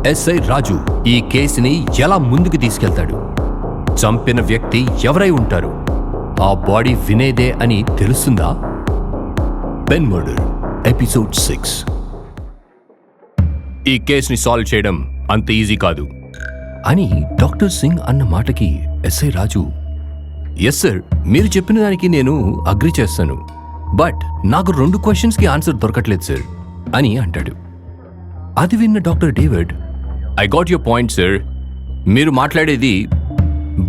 SI రాజు ఈ కేసుని ఎలా ముందుకు తీసుకెళ్తాడు? చంపిన వ్యక్తి ఎవరై ఉంటారు? ఆ బాడీ వినేదే అని తెలుస్తుందా? Pen murder episode 6. ఈ కేసుని సాల్వ్ చేయడం అంత ఈజీ కాదు అని డాక్టర్ సింగ్ అన్న మాటకి ఎస్ఐ రాజు, ఎస్ సార్, మీరు చెప్పిన దానికి నేను అగ్రి చేస్తాను, బట్ నాకు 2 క్వశ్చన్స్కి ఆన్సర్ దొరకట్లేదు సార్ అని అంటాడు. అది విన్న doctor David, I got your point sir, మీరు మాట్లాడేది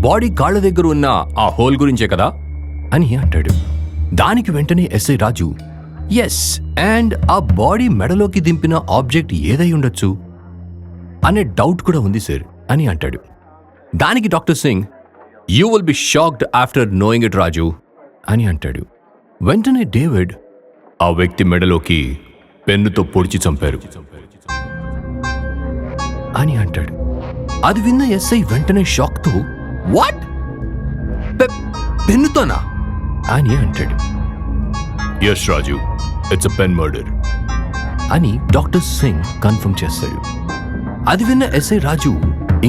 బాడీ కాళ్ళ దగ్గర ఉన్న ఆ హోల్ గురించే కదా అని అంటాడు. దానికి వెంటనే ఎస్ఐ రాజు, ఎస్, అండ్ ఆ బాడీ మెడలోకి దింపిన ఆబ్జెక్ట్ ఏదై ఉండొచ్చు అనే డౌట్ కూడా ఉంది సార్ అని అంటాడు. దానికి doctor Singh, you will be shocked after knowing it Raju అని అంటాడు. వెంటనే డేవిడ్, ఆ వ్యక్తి మెడలోకి పెన్నుతో పొడిచి చంపారు అని అంటాడు. అది విన్న ఎస్ఐ వెంటనే షాక్తో, వాట్, పెన్నుతోనా అని అంటాడు. Yes Raju, it's a pen murder అని డాక్టర్ సింగ్ కన్ఫర్మ్ చేస్తాడు. అది విన్న ఎస్ఐ రాజు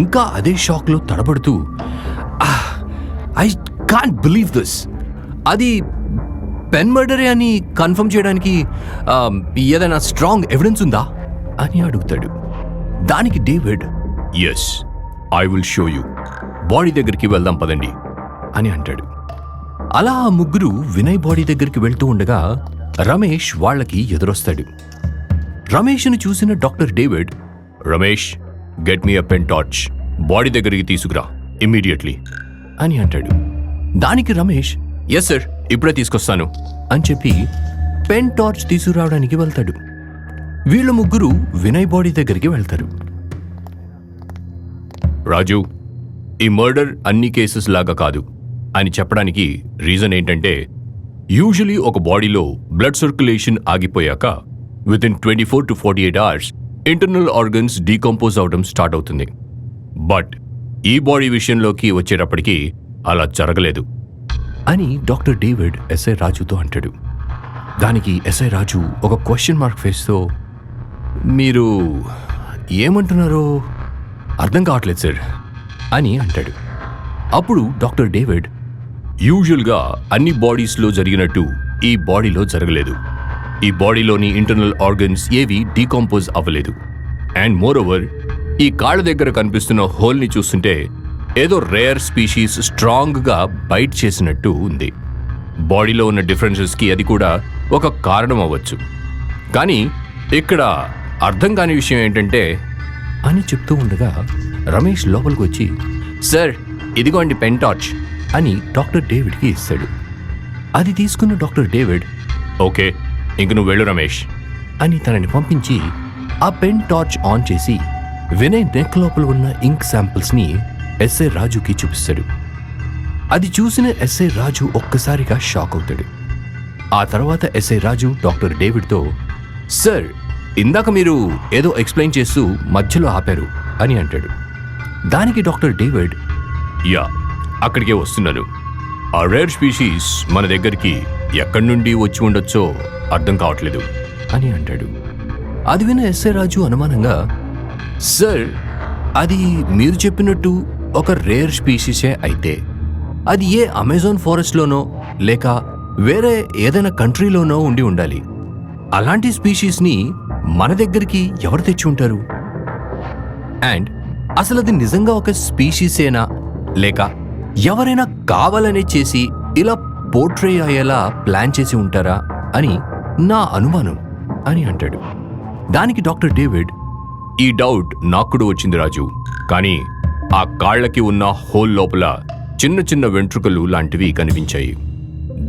ఇంకా అదే షాక్లో తడబడుతూ, ఐ కాంట్ బిలీవ్ దిస్, అది పెన్ మర్డరే అని కన్ఫర్మ్ చేయడానికి ఏదైనా స్ట్రాంగ్ ఎవిడెన్స్ ఉందా అని అడుగుతాడు. దానికి David, yes, I will show you, body దగ్గరికి వెళ్దాం పదండి అని అంటాడు. అలా ఆ ముగ్గురు వినయ్ బాడీ దగ్గరికి వెళ్తూ ఉండగా రమేష్ వాళ్ళకి ఎదురొస్తాడు. రమేష్ను చూసిన doctor David, Ramesh, get me అ పెన్ టార్చ్, బాడీ దగ్గరికి తీసుకురా ఇమ్మీడియట్లీ అని అంటాడు. దానికి రమేష్, ఎస్ సార్, ఇప్పుడే తీసుకొస్తాను అని చెప్పి పెన్ టార్చ్ తీసుకురావడానికి వెళ్తాడు. వీళ్ళ ముగ్గురు వినయ్ బాడీ దగ్గరికి వెళ్తారు. రాజు, ఈ మర్డర్ అన్ని కేసెస్ లాగా కాదు అని చెప్పడానికి రీజన్ ఏంటంటే, యూజువలీ ఒక బాడీలో బ్లడ్ సర్క్యులేషన్ ఆగిపోయాక within 24 to 48 hours internal organs decompose అవడం స్టార్ట్ అవుతుంది. బట్ ఈ బాడీ విషయంలోకి వచ్చేటప్పటికి అలా జరగలేదు అని డాక్టర్ డేవిడ్ ఎస్ఐ రాజుతో అంటాడు. దానికి ఎస్ఐ రాజు ఒక క్వశ్చన్ మార్క్ ఫేస్తో, మీరు ఏమంటున్నారో అర్థం కావట్లేదు సార్ అని అంటాడు. అప్పుడు డాక్టర్ డేవిడ్, యూజువల్గా అన్ని బాడీస్లో జరిగినట్టు ఈ బాడీలో జరగలేదు. ఈ బాడీలోని ఇంటర్నల్ ఆర్గన్స్ ఏవి డీకంపోజ్ అవ్వలేదు. అండ్ మోర్ ఓవర్, ఈ కాళ్ళ దగ్గర కనిపిస్తున్న హోల్ని చూస్తుంటే ఏదో రేర్ స్పీషీస్ స్ట్రాంగ్గా బైట్ చేసినట్టు ఉంది. బాడీలో ఉన్న డిఫరెన్సెస్కి అది కూడా ఒక కారణం అవ్వచ్చు. కానీ ఇక్కడ అర్థం కాని విషయం ఏంటంటే అని చెప్తూ ఉండగా రమేష్ లోపలికి వచ్చి, సార్, ఇదిగోండి పెన్ టార్చ్ అని డాక్టర్ డేవిడ్కి ఇస్తాడు. అది తీసుకున్న డాక్టర్ డేవిడ్, ఓకే, ఇంక నువ్వు వెళ్ళు రమేష్ అని తనని పంపించి ఆ పెన్ టార్చ్ ఆన్ చేసి వినయ్ నెక్ లోపల ఉన్న ఇంక్ శాంపిల్స్ని ఎస్ఐ రాజుకి చూపిస్తాడు. అది చూసిన ఎస్ఐ రాజు ఒక్కసారిగా షాక్ అవుతాడు. ఆ తర్వాత ఎస్ఐ రాజు డాక్టర్ డేవిడ్తో, సార్, ఇందాక మీరు ఏదో ఎక్స్ప్లెయిన్ చేస్తూ మధ్యలో ఆపారు అని అంటాడు. దానికి డాక్టర్ డేవిడ్, యా, అక్కడికే వస్తున్నాను. ఆ రేర్ స్పీషీస్ మన దగ్గరికి ఎక్కడి నుండి వచ్చి ఉండొచ్చో అర్థం కావట్లేదు అని అంటాడు. అది విన్న ఎస్ఐ రాజు అనుమానంగా, సార్, అది మీరు చెప్పినట్టు ఒక రేర్ స్పీషీసే అయితే అది ఏ అమెజాన్ ఫారెస్ట్లోనో లేక వేరే ఏదైనా కంట్రీలోనో ఉండి ఉండాలి. అలాంటి స్పీషీస్ని మన దగ్గరికి ఎవరు తెచ్చి ఉంటారు? అండ్ అసలు అది నిజంగా ఒక స్పీషీసేనా లేక ఎవరైనా కావాలనే చేసి ఇలా పోర్ట్రే అయ్యేలా ప్లాన్ చేసి ఉంటారా అని నా అనుమానం అని అంటాడు. దానికి డాక్టర్ డేవిడ్, ఈ డౌట్ నాకు కూడా వచ్చింది రాజు, కానీ ఆ కాళ్ళకి ఉన్న హోల్ లోపల చిన్న చిన్న వెంట్రుకలు లాంటివి కనిపించాయి.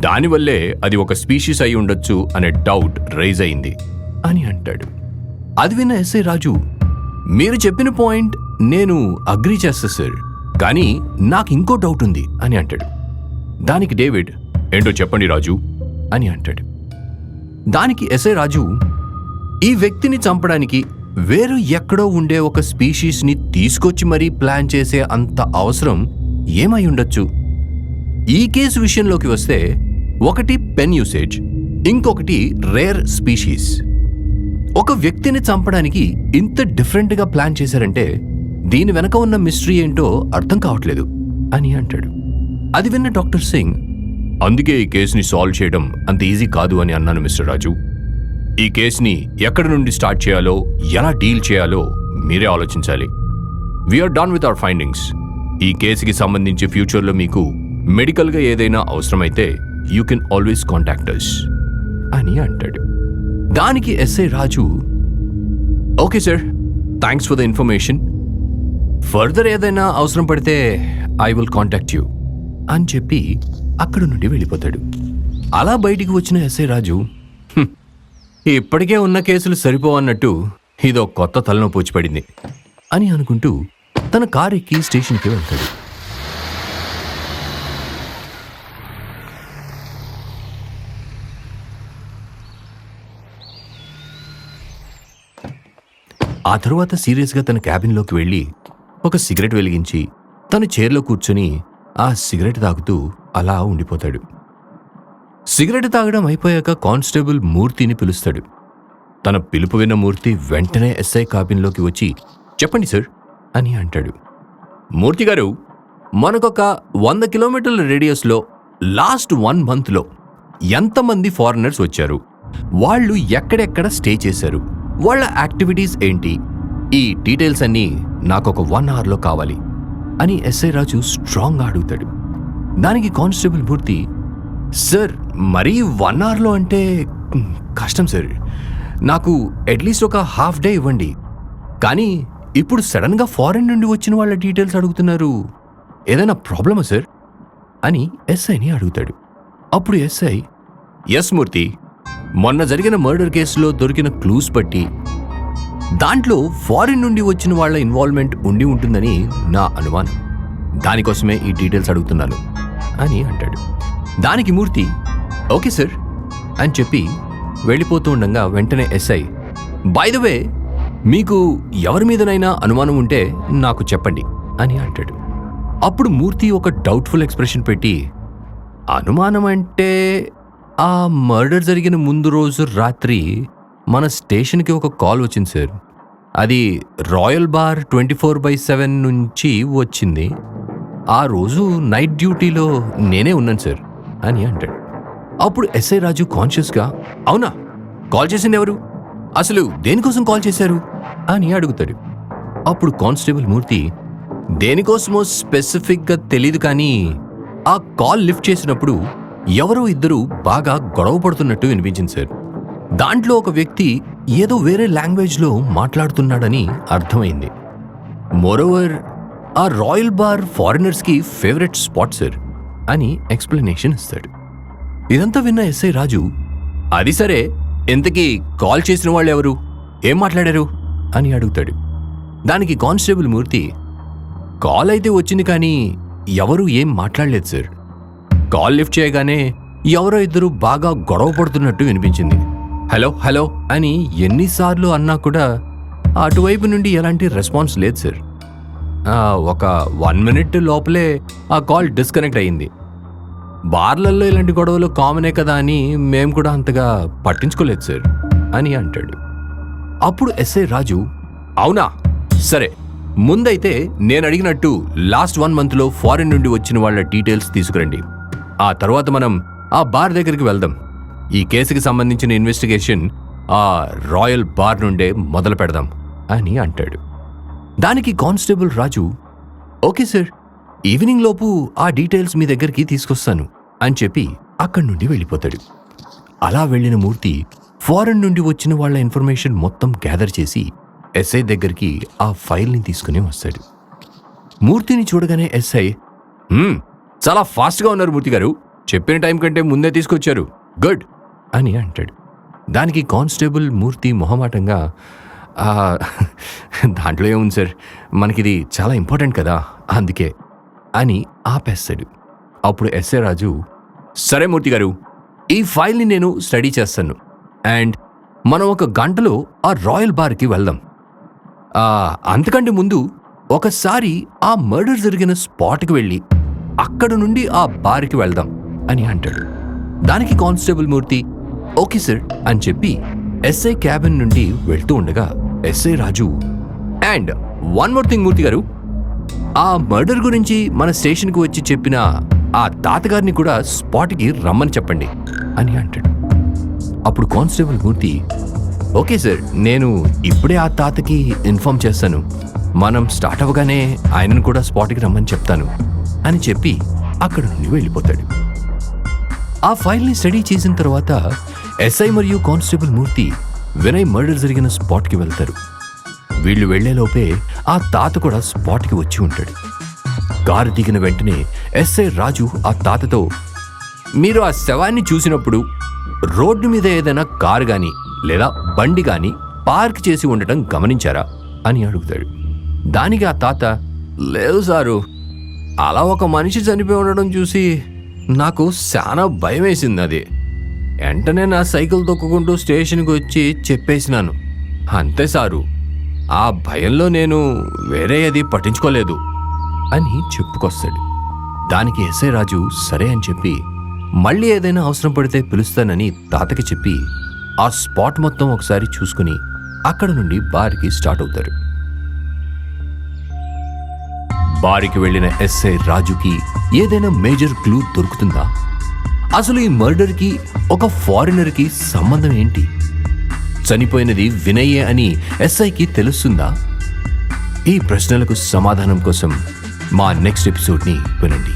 దానివల్లే అది ఒక స్పీషీస్ అయి ఉండొచ్చు అనే డౌట్ రైజ్ అయింది అని అంటాడు. అది విన్న ఎస్ఐ రాజు, మీరు చెప్పిన పాయింట్ నేను అగ్రీ చేస్తా సార్, కానీ నాకు ఇంకో డౌట్ ఉంది అని అంటాడు. దానికి డేవిడ్, ఏంటో చెప్పండి రాజు అని అంటాడు. దానికి ఎస్ఐ రాజు, ఈ వ్యక్తిని చంపడానికి వేరు ఎక్కడో ఉండే ఒక స్పీషీస్ని తీసుకొచ్చి మరీ ప్లాన్ చేసే అంత అవసరం ఏమై ఉండొచ్చు? ఈ కేసు విషయంలోకి వస్తే ఒకటి పెన్ యూసేజ్, ఇంకొకటి రేర్ స్పీషీస్. ఒక వ్యక్తిని చంపడానికి ఇంత డిఫరెంట్గా ప్లాన్ చేశారంటే దీని వెనక ఉన్న మిస్టరీ ఏంటో అర్థం కావట్లేదు అని అంటాడు. అది విన్న డాక్టర్ సింగ్, అందుకే ఈ కేసుని సాల్వ్ చేయడం అంత ఈజీ కాదు అని అన్నాను మిస్టర్ రాజు. ఈ కేసుని ఎక్కడి నుండి స్టార్ట్ చేయాలో, ఎలా డీల్ చేయాలో మీరే ఆలోచించాలి. We're done with our findings. ఈ కేసుకి సంబంధించి ఫ్యూచర్లో మీకు మెడికల్గా ఏదైనా అవసరమైతే you can always contact us అని అంటాడు. దానికి SI Raju, okay sir, thanks for the information. Further ఏదైనా అవసరం పడితే ఐ విల్ కాంటాక్ట్ యూ అని చెప్పి అక్కడి నుండి వెళ్ళిపోతాడు. అలా బయటికి వచ్చిన ఎస్ఐ రాజు, ఇప్పటికే ఉన్న కేసులు సరిపోవన్నట్టు ఇదో కొత్త తలనొప్పి వచ్చి పడింది అని అనుకుంటూ తన కారు ఎక్కి స్టేషన్కి వెళ్తాడు. ఆ తరువాత సీరియస్గా తన క్యాబిన్లోకి వెళ్ళి ఒక సిగరెట్ వెలిగించి తన చైర్లో కూర్చొని ఆ సిగరెట్ తాగుతూ అలా ఉండిపోతాడు. సిగరెట్ తాగడం అయిపోయాక కానిస్టేబుల్ మూర్తిని పిలుస్తాడు. తన పిలుపు విన్న మూర్తి వెంటనే ఎస్ఐ క్యాబిన్లోకి వచ్చి, చెప్పండి సార్ అని అంటాడు. మూర్తి గారు, మనకొక 100 కిలోమీటర్ల రేడియస్లో లాస్ట్ 1 మంత్లో ఎంతమంది ఫారినర్స్ వచ్చారు, వాళ్ళు ఎక్కడెక్కడ స్టే చేశారు, వాళ్ళ యాక్టివిటీస్ ఏంటి, ఈ డీటెయిల్స్ అన్నీ నాకొక 1 అవర్లో కావాలి అని ఎస్ఐ రాజు స్ట్రాంగ్గా అడుగుతాడు. దానికి కానిస్టేబుల్ మూర్తి, సార్ మరీ 1 అవర్లో అంటే కష్టం సార్, నాకు అట్లీస్ట్ ఒక హాఫ్ డే ఇవ్వండి. కానీ ఇప్పుడు సడన్గా ఫారెన్ నుండి వచ్చిన వాళ్ళ డీటెయిల్స్ అడుగుతున్నారు, ఏదైనా ప్రాబ్లమా సార్ అని ఎస్ఐని అడుగుతాడు. అప్పుడు ఎస్ఐ, ఎస్ మూర్తి, మొన్న జరిగిన మర్డర్ కేసులో దొరికిన క్లూస్ బట్టి దాంట్లో ఫారిన్ నుండి వచ్చిన వాళ్ళ ఇన్వాల్వ్మెంట్ ఉండి ఉంటుందని నా అనుమానం. దానికోసమే ఈ డీటెయిల్స్ అడుగుతున్నాను అని అంటాడు. దానికి మూర్తి, ఓకే సార్ అని చెప్పి వెళ్ళిపోతూ ఉండగా వెంటనే ఎస్ఐ, బై ద వే, మీకు ఎవరి మీదనైనా అనుమానం ఉంటే నాకు చెప్పండి అని అంటాడు. అప్పుడు మూర్తి ఒక డౌట్ఫుల్ ఎక్స్ప్రెషన్ పెట్టి, అనుమానం అంటే ఆ మర్డర్ జరిగిన ముందు రోజు రాత్రి మన స్టేషన్కి ఒక కాల్ వచ్చింది సార్. అది రాయల్ బార్ 24/7 నుంచి వచ్చింది. ఆ రోజు నైట్ డ్యూటీలో నేనే ఉన్నాను సార్ అని అంటాడు. అప్పుడు ఎస్ఐ రాజు కాన్షియస్గా, అవునా, కాల్ చేసింది ఎవరు, అసలు దేనికోసం కాల్ చేశారు అని అడుగుతాడు. అప్పుడు కానిస్టేబుల్ మూర్తి, దేనికోసమో స్పెసిఫిక్గా తెలీదు, కానీ ఆ కాల్ లిఫ్ట్ చేసినప్పుడు ఎవరో ఇద్దరు బాగా గొడవ పడుతున్నట్టు వినిపించింది సార్. దాంట్లో ఒక వ్యక్తి ఏదో వేరే లాంగ్వేజ్లో మాట్లాడుతున్నాడని అర్థమైంది. మోరోవర్ ఆ రాయల్ బార్ ఫారినర్స్కి ఫేవరెట్ స్పాట్ సార్ అని ఎక్స్ప్లెనేషన్ ఇస్తాడు. ఇదంతా విన్న ఎస్ఐ రాజు, అది సరే, ఇంతకీ కాల్ చేసిన వాళ్ళు ఎవరు, ఏం మాట్లాడారు అని అడుగుతాడు. దానికి కానిస్టేబుల్ మూర్తి, కాల్ అయితే వచ్చింది కానీ ఎవరు ఏం మాట్లాడలేదు సార్. కాల్ లిఫ్ట్ చేయగానే ఎవరో ఇద్దరు బాగా గొడవ పడుతున్నట్టు వినిపించింది. హలో హలో అని ఎన్నిసార్లు అన్నా కూడా అటువైపు నుండి ఎలాంటి రెస్పాన్స్ లేదు సార్. ఒక 1 మినిట్ లోపలే ఆ కాల్ డిస్కనెక్ట్ అయ్యింది. బార్లల్లో ఇలాంటి గొడవలు కామనే కదా అని మేము కూడా అంతగా పట్టించుకోలేదు సార్ అని అంటాడు. అప్పుడు ఎస్ఐ రాజు, అవునా, సరే, ముందైతే నేను అడిగినట్టు లాస్ట్ 1 మంత్లో ఫారిన్ నుండి వచ్చిన వాళ్ళ డీటెయిల్స్ తీసుకురండి. ఆ తర్వాత మనం ఆ బార్ దగ్గరికి వెళ్దాం. ఈ కేసుకి సంబంధించిన ఇన్వెస్టిగేషన్ ఆ రాయల్ బార్ నుండే మొదలు పెడదాం అని అంటాడు. దానికి కానిస్టేబుల్ రాజు, ఓకే సార్, ఈవినింగ్ లోపు ఆ డీటెయిల్స్ మీ దగ్గరికి తీసుకొస్తాను అని చెప్పి అక్కడి నుండి వెళ్ళిపోతాడు. అలా వెళ్ళిన మూర్తి ఫారెన్ నుండి వచ్చిన వాళ్ళ ఇన్ఫర్మేషన్ మొత్తం గ్యాదర్ చేసి ఎస్ఐ దగ్గరికి ఆ ఫైల్ని తీసుకుని వస్తాడు. మూర్తిని చూడగానే ఎస్ఐ, చాలా ఫాస్ట్గా ఉన్నారు మూర్తి గారు, చెప్పిన టైం కంటే ముందే తీసుకొచ్చారు, గుడ్ అని అంటాడు. దానికి కానిస్టేబుల్ మూర్తి మొహమాటంగా, దాంట్లో ఏముంది సార్, మనకిది చాలా ఇంపార్టెంట్ కదా అందుకే అని ఆపేస్తాడు. అప్పుడు ఎస్ఐ రాజు, సరే మూర్తి గారు, ఈ ఫైల్ని నేను స్టడీ చేస్తాను అండ్ మనం 1 గంటలో ఆ రాయల్ బార్కి వెళ్దాం. అంతకంటే ముందు ఒకసారి ఆ మర్డర్ జరిగిన స్పాట్కి వెళ్ళి అక్కడ నుండి ఆ బార్కి వెళ్దాం అని అంటాడు. దానికి కానిస్టేబుల్ మూర్తి, ఓకే సార్ అని చెప్పి ఎస్ఐ క్యాబిన్ నుండి వెళ్తూ ఉండగా SI Raju, and one more thing Murthy గారు, ఆ మర్డర్ గురించి మన స్టేషన్కి వచ్చి చెప్పిన ఆ తాతగారిని కూడా స్పాట్కి రమ్మని చెప్పండి అని అంటాడు. అప్పుడు కానిస్టేబుల్ మూర్తి, ఓకే సార్, నేను ఇప్పుడే ఆ తాతకి ఇన్ఫార్మ్ చేస్తాను, మనం స్టార్ట్ అవ్వగానే ఆయనను కూడా స్పాట్కి రమ్మని చెప్తాను అని చెప్పి అక్కడ నుండి వెళ్ళిపోతాడు. ఆ ఫైల్ని స్టడీ చేసిన తర్వాత ఎస్ఐ మరియు కానిస్టేబుల్ మూర్తి వినయ్ మర్డర్ జరిగిన స్పాట్కి వెళ్తారు. వీళ్ళు వెళ్లేలోపే ఆ తాత కూడా స్పాట్కి వచ్చి ఉంటాడు. కారు దిగిన వెంటనే ఎస్ఐ రాజు ఆ తాతతో, మీరు ఆ శవాన్ని చూసినప్పుడు రోడ్డు మీద ఏదైనా కారు గాని లేదా బండి గాని పార్క్ చేసి ఉండటం గమనించారా అని అడుగుతాడు. దానికి ఆ తాత, లేదు సారు, అలా ఒక మనిషి చనిపోయి ఉండడం చూసి నాకు చాలా భయం వేసింది. అది వెంటనే నా సైకిల్ తొక్కుకుంటూ స్టేషన్కి వచ్చి చెప్పేసినాను, అంతే సారు, ఆ భయంలో నేను వేరే అది పట్టించుకోలేదు అని చెప్పుకొస్తాడు. దానికి ఎస్ఐ రాజు సరే అని చెప్పి మళ్ళీ ఏదైనా అవసరం పడితే పిలుస్తానని తాతకి చెప్పి ఆ స్పాట్ మొత్తం ఒకసారి చూసుకుని అక్కడ నుండి బార్కి స్టార్ట్ అవుతారు. బారికి వెళ్లిన ఎస్ఐ రాజుకి ఏదైనా మేజర్ క్లూ దొరుకుతుందా? అసలు ఈ మర్డర్కి ఒక ఫారినర్కి సంబంధం ఏంటి? చనిపోయినది వినయ్యే అని ఎస్ఐకి తెలుస్తుందా? ఈ ప్రశ్నలకు సమాధానం కోసం మా నెక్స్ట్ ఎపిసోడ్ని వినండి.